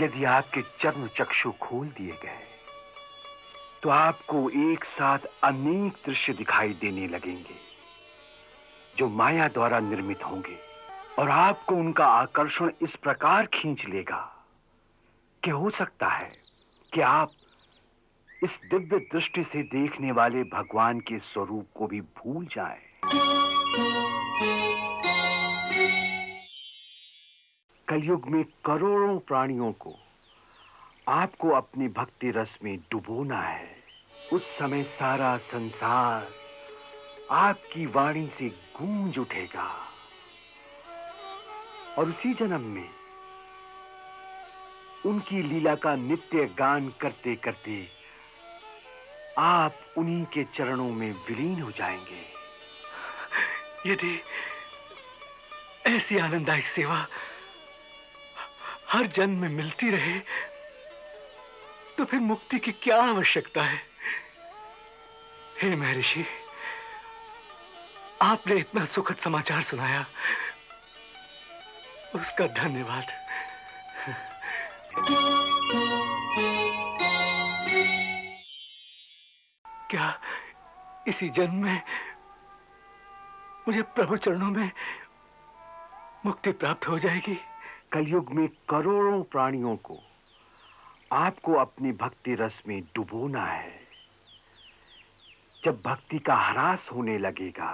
यदि आपके चर्म चक्षु खोल दिए गए तो आपको एक साथ अनेक दृश्य दिखाई देने लगेंगे जो माया द्वारा निर्मित होंगे और आपको उनका आकर्षण इस प्रकार खींच लेगा कि हो सकता है कि आप इस दिव्य दृष्टि से देखने वाले भगवान के स्वरूप को भी भूल जाएं। कलयुग में करोड़ों प्राणियों को आपको अपनी भक्ति रस में डुबोना है। उस समय सारा संसार आपकी वाणी से गूंज उठेगा और उसी जन्म में उनकी लीला का नित्य गान करते करते आप उन्हीं के चरणों में विलीन हो जाएंगे। यदि ऐसी आनंददायक सेवा हर जन्म में मिलती रहे तो फिर मुक्ति की क्या आवश्यकता है? हे महर्षि, आपने इतना सुखद समाचार सुनाया, उसका धन्यवाद। क्या इसी जन्म में मुझे प्रभु चरणों में मुक्ति प्राप्त हो जाएगी? कलयुग में करोड़ों प्राणियों को आपको अपनी भक्ति रस में डुबोना है। जब भक्ति का ह्रास होने लगेगा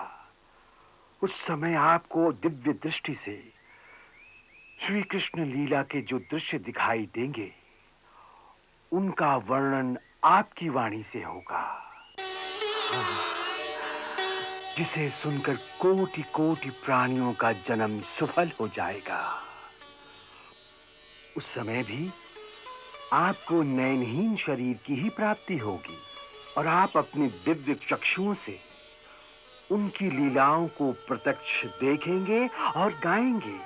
उस समय आपको दिव्य दृष्टि से श्री कृष्ण लीला के जो दृश्य दिखाई देंगे उनका वर्णन आपकी वाणी से होगा, जिसे सुनकर कोटि कोटि प्राणियों का जन्म सफल हो जाएगा। उस समय भी आपको नयनहीन शरीर की ही प्राप्ति होगी और आप अपने दिव्य चक्षुओं से उनकी लीलाओं को प्रत्यक्ष देखेंगे और गाएंगे।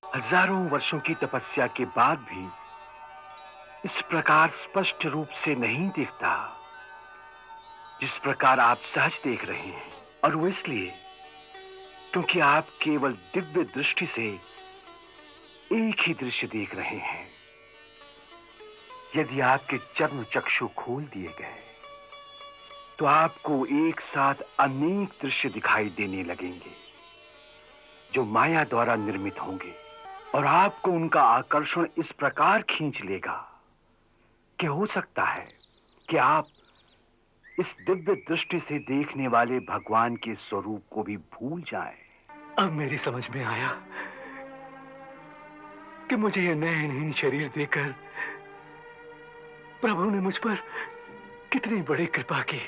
हजारों वर्षों की तपस्या के बाद भी इस प्रकार स्पष्ट रूप से नहीं दिखता जिस प्रकार आप सहज देख रहे हैं, और वो इसलिए क्योंकि आप केवल दिव्य दृष्टि से एक ही दृश्य देख रहे हैं। यदि आपके चर्म चक्षु खोल दिए गए तो आपको एक साथ अनेक दृश्य दिखाई देने लगेंगे जो माया द्वारा निर्मित होंगे और आपको उनका आकर्षण इस प्रकार खींच लेगा कि हो सकता है कि आप इस दिव्य दृष्टि से देखने वाले भगवान के स्वरूप को भी भूल जाएं। अब मेरी समझ में आया कि मुझे यह नयनहीन शरीर देकर प्रभु ने मुझ पर कितनी बड़ी कृपा की।